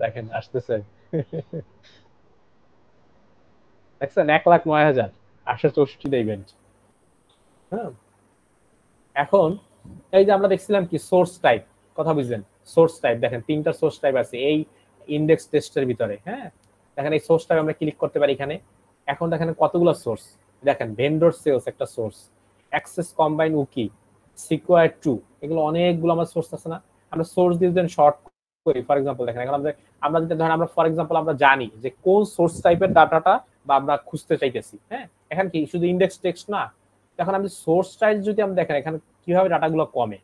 দেখেন আসতেছে। দেখছেন 1,09,864 ইভেন্ট। হ্যাঁ, এখন এই যে আমরা দেখছিলাম কি সোর্স টাইপ, কথা বুঝলেন? সোর্স টাইপ দেখেন তিনটা সোর্স টাইপ আছে এই ইন্ডেক্স টেস্টের ভিতরে। হ্যাঁ, দেখেন এই সোর্স টাইপ আমরা ক্লিক করতে পারি এখানে। এখন দেখেন কতগুলো সোর্স, দেখেন ভেন্ডর সেলস একটা সোর্স, অ্যাক্সেস কম্বাইন উকি, সিকোয়ার টু, এগুলো অনেকগুলো আমার সোর্স আছে না। আমরা সোর্স দিয়ে যদি শর্ট করি, ফর এক্সাম্পল দেখেন এখন আমরা যদি ধরেন আমরা ফর এক্সাম্পল আমরা জানি যে কোন সোর্স টাইপের ডাটাটা বা আমরা খুঁজতে চাইতেছি। হ্যাঁ, এখন কি শুধু ইন্ডেক্স টেক্সট না, এখন আমি সোর্স টাইপ যদি আমি দেখেন এখানে কিভাবে ডাটাগুলো কমে।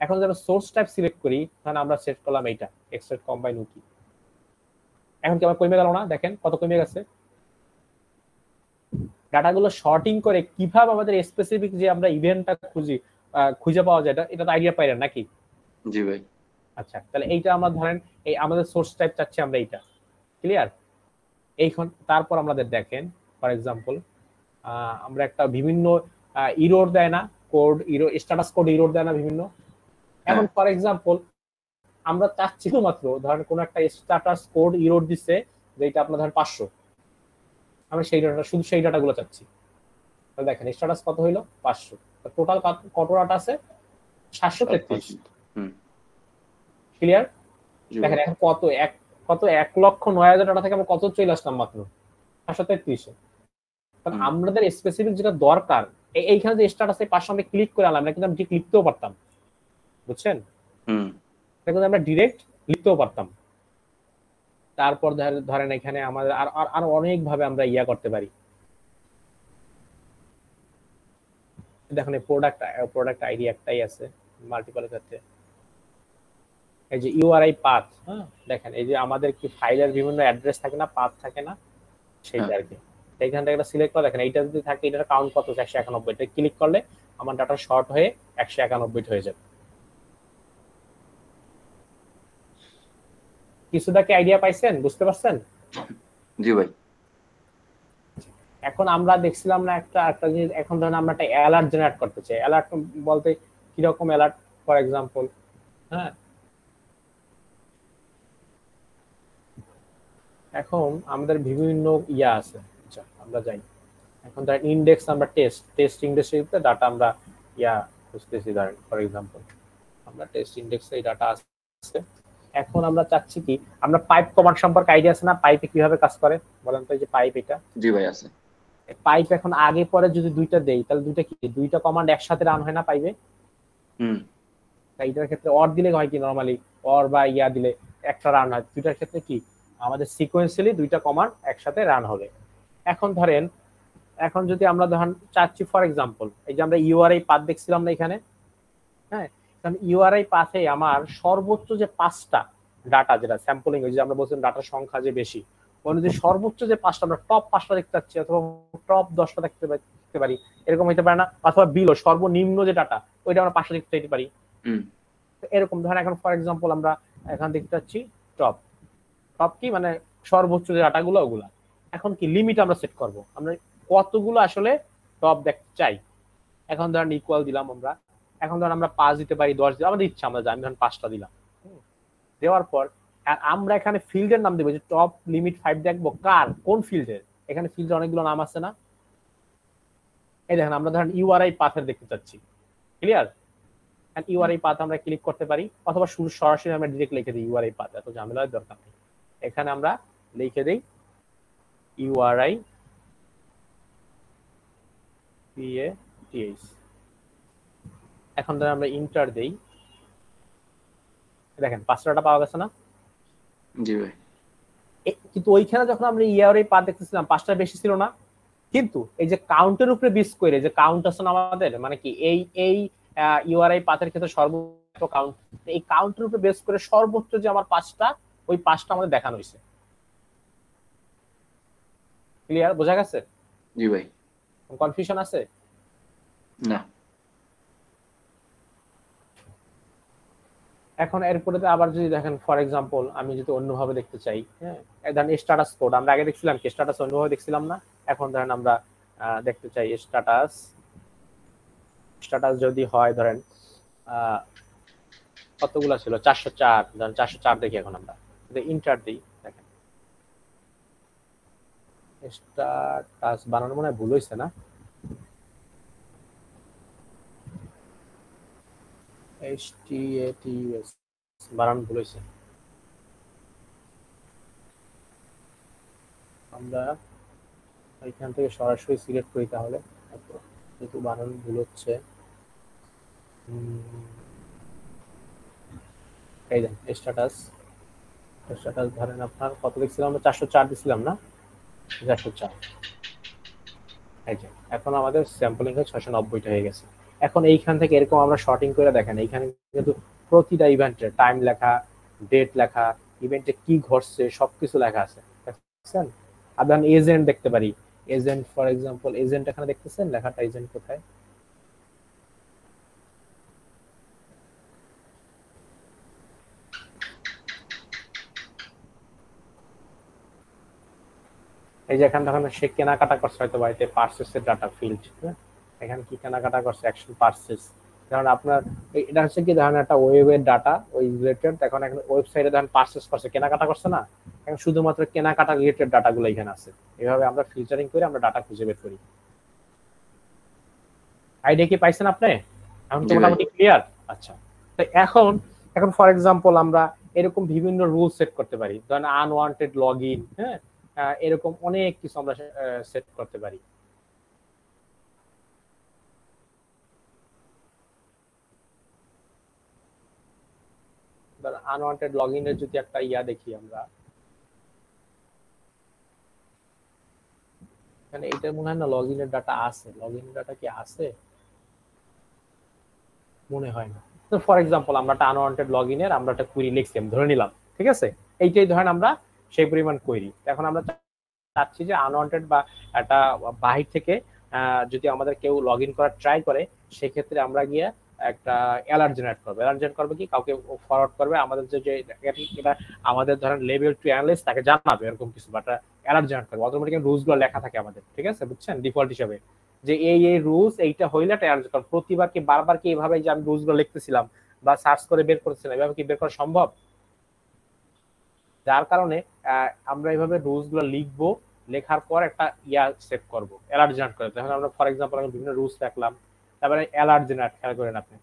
এখন যদি আমরা সোর্স টাইপ সিলেক্ট করি, তাহলে আমরা সেট করলাম এইটা এক্সট্রাক্ট কম্বাইন উকি। এখন কি আমার কমে গেল না? দেখেন কত কমে গেছে। ডাটাগুলো শর্টিং করে কিভাবে আমাদের স্পেসিফিক যে আমরা ইভেন্টটা খুঁজে পাওয়া যায়, এটা তো আইডিয়া পাইলেন নাকি? জি ভাই। আচ্ছা, তাহলে এইটা আমরা ধরেন এই আমাদের সোর্স টাইপ চাচ্ছি আমরা এইটা, ক্লিয়ার? এইখন তারপর আমাদের দেখেন ফর এক্সাম্পল আমরা একটা বিভিন্ন ইরোর দেয় না, code error status code error দেয় না বিভিন্ন। এখন ফর এক্সাম্পল আমরা চাচ্ছি শুধুমাত্র ধরেন কোন একটা স্ট্যাটাস কোড ইরোর দিচ্ছে যেটা আপনার ধরেন 500, আমরা সেই ডাটা শুধু সেই ডাটাগুলো চাচ্ছি। তাহলে দেখেন স্ট্যাটাস কত হইলো 500, টোটাল কত ডাটা আছে 733। ক্লিয়ার? দেখেন এখন কত 1,09,000 ডাটা থেকে আমরা কত চলে আসলাম মাত্র 733। কারণ আমাদের স্পেসিফিক যেটা দরকার এইখানে যে স্ট্যাটাসে 500 আমরা ক্লিক করে আনলাম, কিন্তু আমরা লিখতেও পারতাম, বুঝছেন? দেখুন আমরা ডিরেক্ট লিখতেও পারতাম। তারপর ধরেন এখানে আমাদের আর অনেক ভাবে আমরা ইয়া করতে পারি। দেখুন এই প্রোডাক্ট আইডি একটাই আছে, মাল্টিপল ক্ষেত্রে এই যে ইউআরআই পাথ। হ্যাঁ, দেখেন এই যে আমাদের কি ফাইলের বিভিন্ন অ্যাড্রেস থাকে না, পাথ থাকে না, সেইটা আর কি। এইখান থেকে একটা সিলেক্ট করে দেখেন এইটা যদি থাকে, এটার কাউন্ট কত? 191। এটা ক্লিক করলে আমার ডাটা শর্ট হয়ে 191 হয়ে যাবে। কিছুটা কি আইডিয়া পাইছেন, বুঝতে পারছেন? জি ভাই। এখন আমরা দেখছিলাম না একটা জিনিস, এখন ধরেন আমরা একটা অ্যালার্ট জেনারেট করতে চাই। অ্যালার্ট বলতে কিরকম অ্যালার্ট? ফর এক্সাম্পল হ্যাঁ, এখন আমাদের বিভিন্ন ইয়া আছে। আচ্ছা আমরা যাই, এখন ধরেন ইন্ডেক্স আমরা টেস্ট ইন্ডেক্সে ডাটা আমরা ইয়া খুঁজতেছি। ধরেন ফর এক্সাম্পল আমরা টেস্ট ইন্ডেক্সে এই ডাটা আছে। এখন আমরা চাচ্ছি কি, আমরা পাইপ কমান্ড সম্পর্কে আইডিয়া আছে না, পাইপে কিভাবে কাজ করে বলেন তো? এই যে পাইপ, এটা জি ভাই আছে। পাইপ এখন আগে পরে যদি দুইটা দেই, তাহলে দুইটা কমান্ড একসাথে রান হয় না পাইপে? এইটার ক্ষেত্রে অর দিলে হয় কি, নরমালি অর বা ইয়া দিলে একটা রান হয়। দুইটার ক্ষেত্রে কি আমাদের সিকোয়েন্সিয়ালি দুইটা কমান্ড একসাথে রান হবে। এখন ধরেন এখন যদি আমরা ধরেন চাচ্ছি ফর এক্সাম্পল এই যে আমরা ইউআরআই পাথ দেখছিলাম না এখানে। হ্যাঁ, কারণ ইউআরআই পাথে আমার সর্বোচ্চ যে 5টা ডাটা যেটা স্যাম্পলিং, ওই যে আমরা বলছিলাম ডাটার সংখ্যা যে বেশি, অনুযায়ী সর্বোচ্চ যে 5টা আমরা টপ 5টা দেখতে পাচ্ছি, অথবা টপ 10টা দেখতে পারি, এরকম হইতে পারে না? অথবা বিলো সর্বনিম্ন যে ডাটা ওইটা আমরা 5টা দেখতে পারি। এরকম ধরেন এখন ফর এক্সাম্পল আমরা এখন দেখতে পাচ্ছি টপ কি মানে সর্বোচ্চ যে ডাটাগুলো ওগুলা। এখন কি লিমিট আমরা সেট করব, আমরা কতগুলো আসলে টপ দেখতে চাই। এখন ধরেন ইকুয়াল দিলাম আমরা, এখন ধরেন আমরা 5 দিতে পারি, 10 দিলাম, আমাদের ইচ্ছা আমরা জানি, ধরেন 5টা দিলাম। দেওয়ার পর আর আমরা এখানে ফিল্ডের নাম দেবো যে টপ লিমিট 5 দেখবো কার কোন ফিল্ডের। এখানে ফিল্ডের অনেকগুলো নাম আছে না? এই দেখেন আমরা ধরেন ইউআরআই পাথের দেখতে চাচ্ছি, ক্লিয়ার? ইউআরআই পাথ আমরা ক্লিক করতে পারি, অথবা সরাসরি আমরা ডিরেক্ট লিখে দিই ইউআরআই পাথ, এত ঝামেলার দরকার নেই। এখানে আমরা লিখে দিই ইউআরআই PATH। এখন ধরেন আমরা ইন্টার দেই, দেখেন 5টা পাওয়া গেছে না? জি ভাই। কিন্তু ওইখানে যখন আমরা ইউআরআই পাথ দেখতেছিলাম 5টা বেশি ছিল না, কিন্তু এই যে কাউন্টের উপরে বেস করে যে কাউন্ট আছে না আমাদের, মানে কি এই ইউআরআই পাথের ক্ষেত্রে সর্বোচ্চ কাউন্ট, এই কাউন্টের উপরে বেস করে সর্বোচ্চ যে আমার 5টা, ওই 5টা আমাদের দেখানো হয়েছে। ক্লিয়ার, বোঝা গেছে? জি ভাই। কনফিউশন আছে? না। এখন এরপরে আবার যদি দেখেন ফর এক্সাম্পল আমি যদি অন্যভাবে দেখতে চাই, হ্যাঁ, ধরেন স্ট্যাটাস কোড আমরা আগে দেখছিলাম কি, স্ট্যাটাস অন্যভাবে দেখছিলাম না? এখন ধরেন আমরা দেখতে চাই স্ট্যাটাস যদি হয় ধরেন কতগুলো ছিল 404, ধরেন 404 দেখি এখন আমরা। ইন্টার দিই, দেখেন স্ট্যাটাস বানানো মনে হয় ভুল হয়েছে না, HTATUS বানান ভুল হয়েছে। আমরা এখান থেকে সরাসরি সিলেক্ট করি তাহলে, যেহেতু বানান ভুল হচ্ছে। এই দেন স্ট্যাটাস, স্ট্যাটাস ধরেন আপনার কত লিখছিলাম আমরা, 404 দিছিলাম না, 404। এই যে এখন আমাদের স্যাম্পলিং এর 690টা হয়ে গেছে। এখন এইখান থেকে এরকম আমরা শর্টিং করে দেখেন, এইখানে কিন্তু প্রতিটা ইভেন্টের টাইম লেখা, ডেট লেখা, ইভেন্টে কি ঘটছে সবকিছু লেখা আছে, দেখছেন? আর এজেন্ট দেখতে পারি, এজেন্ট ফর এক্সাম্পল, এজেন্ট এখানে দেখতেছেন লেখাটা, এজেন্ট কোথায়? এই যে এখানে দেখেন সে কেনাকাটা করছে হয়তো বাড়িতে, পার্সেসের ডাটা ফিল্ড, এখানে কি কেনাকাটা করছে, অ্যাকশন পার্সেস। কারণ আপনার এটা হচ্ছে কি ধরেন একটা ওয়েবের ডাটা ওই রিলেটেড, এখন এখন ওয়েবসাইটে ধরেন পার্সেস করছে, কেনাকাটা করছে না, এখন শুধুমাত্র কেনাকাটা রিলেটেড ডাটাগুলো এখানে আছে। এভাবে আমরা ফিল্টারিং করে আমরা ডাটা খুঁজে বের করি। আইডিয়া কি পাইছেন আপনি? এখন তো মোটামুটি ক্লিয়ার। আচ্ছা, তো এখন এখন ফর এক্সাম্পল আমরা এরকম বিভিন্ন রুল সেট করতে পারি, ধরেন আনওয়ান্টেড লগ ইন, হ্যাঁ, এরকম অনেক কিছু আমরা সেট করতে পারি। আনওয়ান্টেড লগ ইনের যদি একটা ইয়া দেখি আমরা, এখানে এটা মনে হয় না লগ ইনের ডাটা আছে, লগ ইনের ডাটা কি আছে মনে হয় না। তো ফর এক্সাম্পল আমরা একটা আনওয়ান্টেড লগ ইনের আমরা একটা কুইরি লিখছি, আমি ধরে নিলাম, ঠিক আছে, এইটাই ধরেন আমরা সেই পরিমাণ কুইরি। এখন আমরা চাচ্ছি যে আনওয়ান্টেড বা একটা বাহির থেকে যদি আমাদের কেউ লগ ইন করার ট্রাই করে, সেক্ষেত্রে আমরা গিয়ে একটা অ্যালার্ট জেনারেট করবো। অ্যালার্ট জেনারেট করবে কি, কাউকে ফরওয়ার্ড করবে আমাদের যে এটা আমাদের ধরেন লেভেল 2 অ্যানালিস্ট তাকে জানাবে এরকম কিছু, বাট অ্যালার্ট জেনারেট করবে, অটোমেটিক রুলস গুলো লেখা থাকে আমাদের, ঠিক আছে, বুঝছেন, ডিফল্ট হিসেবে যে এই রুলস এইটা হইলে একটা অ্যালার্ট করবে। প্রতিবার কি বারবার কি এভাবে যে আমি রুলস গুলো লিখতেছিলাম বা সার্চ করে বের করতেছিলাম, এভাবে কি বের করা সম্ভব? যার কারণে আমরা এইভাবে রুলস গুলো লিখবো, লেখার পর একটা ইয়া সেট করব, অ্যালার্ট জেনারেট করব। তখন আমরা ফর এক্সাম্পল আমি বিভিন্ন রুলস রাখলাম, তারপরে অ্যালার্ট জেনারেট খেয়াল করেন আপনি,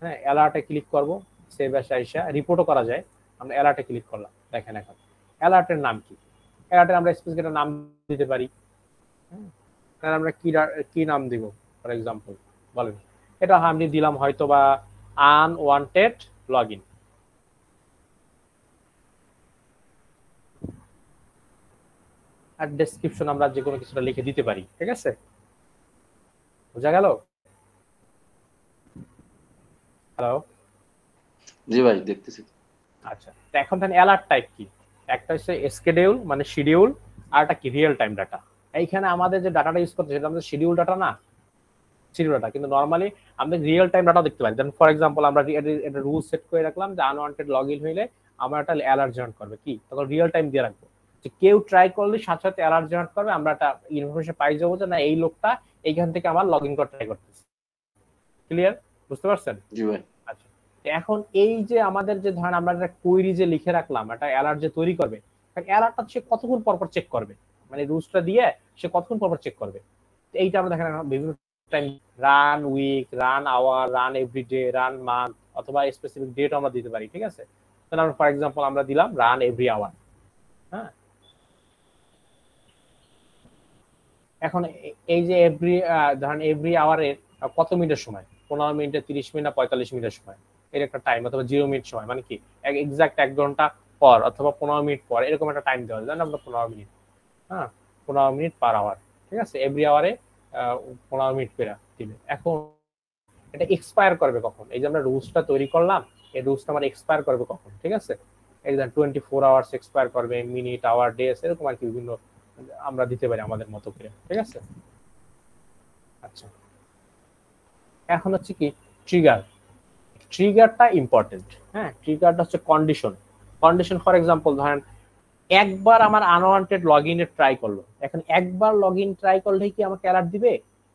হ্যাঁ, অ্যালার্টে ক্লিক করব, সেভ আসা রিপোর্টও করা যায়। আমরা অ্যালার্টে ক্লিক করলাম, দেখেন এখন অ্যালার্টের নাম কি, অ্যালার্টের আমরা স্পেসিফিক একটা নাম দিতে পারি। তাহলে আমরা কি নাম দিব ফর এক্সাম্পল বলেন, এটা আমি দিলাম হয়তো বা আনওয়ান্টেড লগ ইন। আর ডেসক্রিপশন আমরা যে কোনো কিছুটা লিখে দিতে পারি, ঠিক আছে, বোঝা গেল? হ্যালো, জি ভাই দেখতেছি। আচ্ছা, তো এখন তাহলে অ্যালার্ট টাইপ কি, একটা হচ্ছে স্কেডিউল মানে শিডিউল, আর একটা কি রিয়েল টাইম ডাটা। এইখানে আমাদের যে ডাটাটা ইউজ করতে সেটা আমাদের শিডিউল ডাটা না, শিডিউল ডাটা, কিন্তু নরমালি আমরা রিয়েল টাইম ডাটা দেখতে পারি। ফর এক্সাম্পল আমরা একটা রুল সেট করে রাখলাম যে আনওয়ান্টেড লগ ইন হইলে আমরা একটা অ্যালার্ট জেনারেট করবে, কি তখন রিয়েল টাইম দিয়ে রাখবো, যে কেউ ট্রাই করলে সাথে সাথে অ্যালার্ট জেনারেট করবে, আমরা একটা ইনফরমেশন পাই যাবো যে না এই লোকটা এইখান থেকে আমার লগ ইন করে ট্রাই করতেছে। ক্লিয়ার, বুঝতে পারছেন? জি ভাই। আচ্ছা, এখন এই যে আমাদের যে ধরেন আমরা একটা কোয়েরি যে লিখে রাখলাম, একটা অ্যালার্ট যে তৈরি করবে, অ্যালার্টটা সে কতক্ষণ পর পর চেক করবে, মানে রুলসটা দিয়ে সে কতক্ষণ পর পর চেক করবে, এইটা আমরা দেখেন বিভিন্ন time, run week, run hour, run everyday, run month, অথবা স্পেসিফিক ডেট আমরা দিতে পারি, ঠিক আছে। তাহলে আমরা ফর এক্সাম্পল আমরা দিলাম রান এভরি আওয়ার। হ্যাঁ, এখন এই যে ধরেন এভরি আওয়ারের কত মিনিটের সময়, 15 মিনিটে, 30 মিনিট না 45 মিনিটের সময়, এর একটা টাইম, অথবা 0 মিনিট সময়, মানে কি এক্সাক্ট 1 ঘন্টা পর অথবা 15 মিনিট পর, এরকম একটা টাইম দেওয়া যায়, আমরা 15 মিনিট, হ্যাঁ, 15 মিনিট পার আওয়ার, ঠিক আছে, এভরি আওয়ারে 15 মিনিট করে দিবে। এখন এটা এক্সপায়ার করবে কখন, এই যে আমরা রুলসটা তৈরি করলাম, এই রুলসটা আমার এক্সপায়ার করবে কখন, ঠিক আছে, এই যে 24 আওয়ার্স এক্সপায়ার করবে, মিনিট, আওয়ার, ডেজ, এরকম আর কি বিভিন্ন আমরা দিতে পারি আমাদের মতো করে, ঠিক আছে। আচ্ছা, এখন হচ্ছে কি ট্রিগার, ট্রিগারটা ইম্পর্টেন্ট। হ্যাঁ, ট্রিগারটা হচ্ছে কন্ডিশন। কন্ডিশন ফর এক্সাম্পল ধরেন একবার আমার আনওয়ান্টেড লগ ইনে ট্রাই করলো, এখন একবার লগ ইন ট্রাই করলেই কি আমাকে অ্যালার্ট দিবে,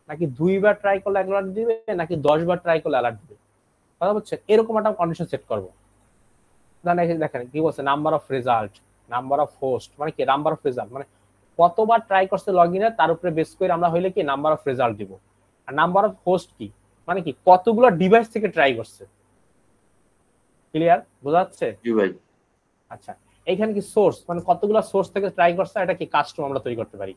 নাকি 2বার ট্রাই করলে অ্যালার্ট দিবে, নাকি 10বার ট্রাই করলে অ্যালার্ট দিবে, কথা বলছে, এরকম একটা কন্ডিশন সেট করবো। দেখেন কি বলছে, number of result, number of host মানে কি, নাম্বার অফ রেজাল্ট মানে কতবার ট্রাই করছে লগ ইনের, তার উপরে বেস করে আমরা হইলে কি নাম্বার অফ রেজাল্ট দিব। আর নাম্বার অফ হোস্ট কি, মানে কি কতগুলো ডিভাইস থেকে ট্রাই করছে। ক্লিয়ার, বোঝা যাচ্ছে? জি ভাই। আচ্ছা, এইখানে কি সোর্স, মানে কতগুলো সোর্স থেকে ট্রাই করছে, এটা কি কাস্টম আমরা তৈরি করতে পারি।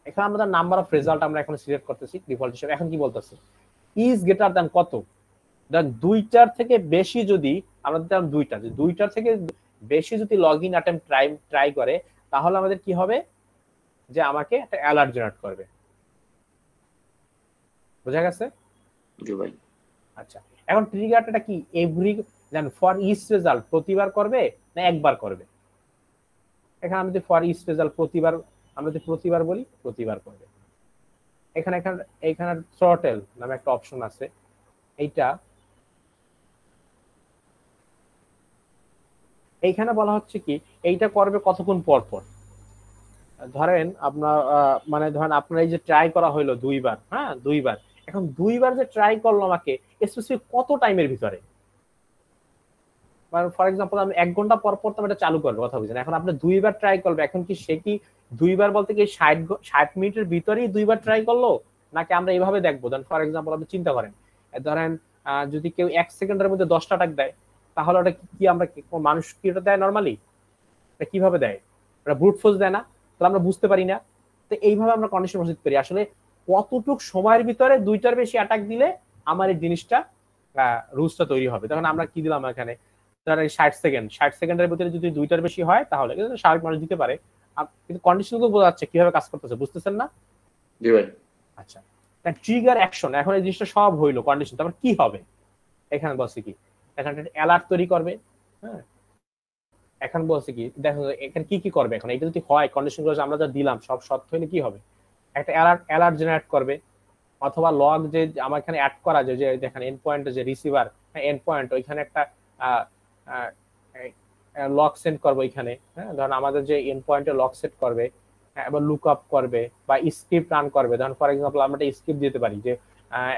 এখানে আমরা নাম্বার অফ রেজাল্ট আমরা এখন সিলেক্ট করতেছি ডিফল্ট হিসেবে। এখন কি বলতেছে, ইজ গ্রেটার দ্যান কত, দেন দুইটার থেকে বেশি যদি আমরা দিতাম দুইটা, যে দুইটার থেকে বেশি যদি লগ ইন অ্যাটেম্প ট্রাই করে, তাহলে আমাদের কি হবে, যে আমাকে একটা অ্যালার্ট জেনারেট করবে। বোঝা গেছে? জি ভাই। আচ্ছা, এখন ট্রিগারটা কি every, then for each result প্রতিবার করবে না একবার করবে। এখানে আমি যদি ফর ইচ রেজাল্ট প্রতিবার, আমরা যদি প্রতিবার বলি প্রতিবার করবে। এখানে এখানে এইখানে থ্রটেল নামে একটা অপশন আছে, এইটা এইখানে বলা হচ্ছে কি এইটা করবে কতক্ষণ পর পর। ধরেন আপনার মানে ধরেন আপনার এই যে ট্রাই করা হইলো দুইবার, হ্যাঁ দুইবার, এখন দুইবার যে ট্রাই করলো আমাকে স্পেসিফিক কত টাইমের ভিতরে, মানে ফর এক্সাম্পল আমি 1 ঘন্টা পর পর তো এটা চালু করবো, কথা বুঝছেন? এখন আপনি দুইবার ট্রাই করবে, এখন কি সে কি দুইবার বলতে কি 60 মিনিটের ভিতরেই দুইবার ট্রাই করলো, নাকি আমরা এইভাবে দেখবো। ধরেন ফর এক্সাম্পল আপনি চিন্তা করেন, ধরেন যদি কেউ 1 সেকেন্ডের মধ্যে 10টা টাক দেয়, তাহলে ওটা কি আমরা মানুষ কি এটা দেয় নর্মালি, এটা কিভাবে দেয়, ওটা ব্রুট ফোর্স দেয় না, তাহলে আমরা বুঝতে পারি না। তো এইভাবে আমরা কন্ডিশন প্রসিড করি, আসলে কতটুক সময়ের ভিতরে দুইটার বেশি অ্যাটাক দিলে আমার এই জিনিসটা রুলসটা তৈরি হবে। তখন আমরা কি দিলাম এখানে, 60 সেকেন্ডের ভিতরে যদি দুইটার বেশি হয় তাহলে স্বাভাবিক মানুষ দিতে পারে, কিন্তু কন্ডিশন তো বোঝা যাচ্ছে কিভাবে কাজ করতেছে, বুঝতেছেন না? জি ভাই। আচ্ছা, ট্রিগার অ্যাকশন, এখন এই জিনিসটা সব হইলো কন্ডিশন, তারপর কি হবে, এখানে বলছে কি এখানে অ্যালার্ট তৈরি করবে। হ্যাঁ, এখন বলছে কি দেখো এখানে কি কি করবে, এখন এটা যদি হয় কন্ডিশনগুলো আমরা যা দিলাম সব সত্য হলে কি হবে, একটা অ্যালার্ট জেনারেট করবে, অথবা লগ যে আমার এখানে অ্যাড করা যায়, যে দেখেন এন্ড পয়েন্ট যে রিসিভার এন্ড পয়েন্ট, ওইখানে একটা লক সেট করবো এখানে। হ্যাঁ, ধরুন আমাদের যে এন্ড পয়েন্টে লক সেট করবে, এবার লুক আপ করবে বা স্ক্রিপ্ট রান করবে। ধরুন ফর এক্সাম্পল আমরা একটা স্ক্রিপ্ট দিতে পারি যে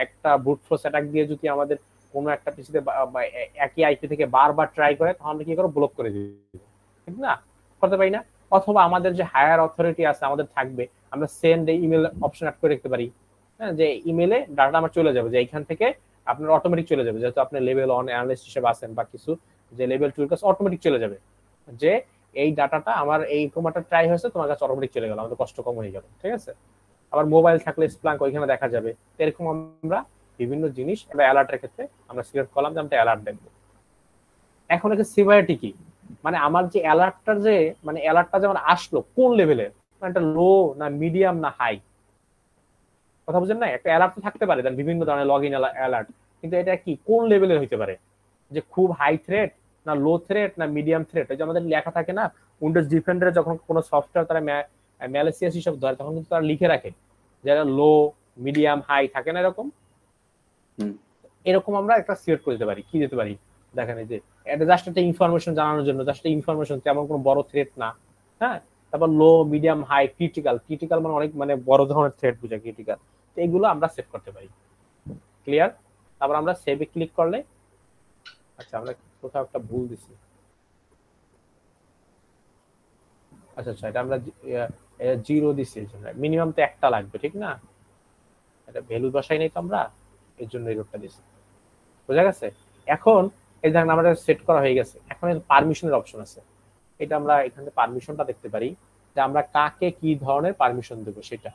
একটা ব্রুট ফোর্স অ্যাটাক দিয়ে যদি আমাদের কোনো একটা পিসিতে একই আইপি থেকে বারবার ট্রাই করে, তাহলে কি করে ব্লক করে দিই, ঠিক না, করতে পারি না। অথবা আমাদের যে হায়ার অথরিটি আছে আমাদের থাকবে, আমরা সেন্ড ইমেল অপশন অ্যাড করে রাখতে পারি। হ্যাঁ, যে ইমেলে ডাটা আমার চলে যাবে, যে এইখান থেকে আপনার অটোমেটিক চলে যাবে, যেহেতু আপনি লেভেল 1 অ্যানালিস্ট হিসেবে আছেন বা কিছু, যে লেভেল 2 এর কাছে অটোমেটিক চলে যাবে, যে এই ডাটাটা আমার এই কোমাটা ট্রাই হয়েছে, তোমার কাছে অটোমেটিক চলে গেল, আমাদের কষ্ট কম হয়ে গেল, ঠিক আছে। আবার মোবাইল থাকলে স্প্লাঙ্ক ওইখানে দেখা যাবে। এরকম আমরা বিভিন্ন জিনিস বা অ্যালার্টের ক্ষেত্রে আমরা সিলেক্ট করলাম যে আমরা অ্যালার্ট দেখবো। এখন এর সিভিয়ারিটি কি, মানে আমার যে অ্যালার্টটা যে মানে অ্যালার্টটা যেমন আসলো কোন লেভেলের, মানে এটা লো না মিডিয়াম না হাই, কথা বুঝেন না? একটা অ্যালার্ট থাকতে পারে দেন বিভিন্ন ধরনের লগ ইন অ্যালার্ট, কিন্তু এটা কি কোন লেভেলের হইতে পারে, যে খুব হাই থ্রেট না লো থ্রেট না মিডিয়াম থ্রেট। ওই যে আমাদের লেখা থাকে না উইন্ডোজ ডিফেন্ডারে, যখন কোনো সফটওয়্যার তারা ম্যালিসিয়াস হিসাব ধরে, তখন কিন্তু তারা লিখে রাখে যারা লো মিডিয়াম হাই থাকে না, এরকম এরকম আমরা একটা সিলেক্ট করে দিতে পারি। কি দিতে পারি দেখেন, এই যে এটা জাস্ট একটা ইনফরমেশন জানানোর জন্য, জাস্ট ইনফরমেশন, তেমন কোনো বড় থ্রেট না। হ্যাঁ, তারপর low medium high critical, critical মানে অনেক মানে বড় ধরনের থ্রেট বুঝায় ক্রিটিক্যাল, তো এগুলো আমরা সেভ করতে পারি। ক্লিয়ার? তারপর আমরা সেভে ক্লিক করলে, আচ্ছা আমরা কোথাও একটা ভুল দিছি, আচ্ছা আচ্ছা এটা আমরা জিরো দিছি, মিনিমাম তো একটা লাগবে, ঠিক না, এটা ভ্যালু বসাই নাই তো আমরা, এর জন্য এররটা দিছি। বোঝা গেছে? এখন এই দেখেন আমাদের সেট করা হয়ে গেছে, এখন এর পারমিশনের অপশন আছে, এটা আমরা এখানে পারমিশনটা দেখতে পারি যে আমরা কাকে কি ধরনের পারমিশন দেবো সেটা।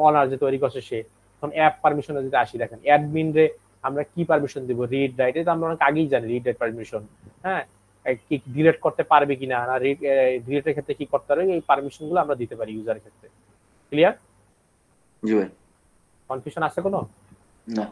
অনার যে তৈরি করছে সে, এখন অ্যাপ পারমিশনে যদি আসি, দেখেন অ্যাডমিন রে আমরা কি পারমিশন দিব, রিড রাইট, এটা আমরা অনেক আগেই জানি রিড রাইট পারমিশন। হ্যাঁ, কি ডিলিট করতে পারবে কিনা না, ডিলিটের ক্ষেত্রে কি করতে পারবে, এই পারমিশন গুলো আমরা দিতে পারি ইউজারের ক্ষেত্রে। ক্লিয়ার? জি ভাই। কনফিউশন আছে কোনো? না।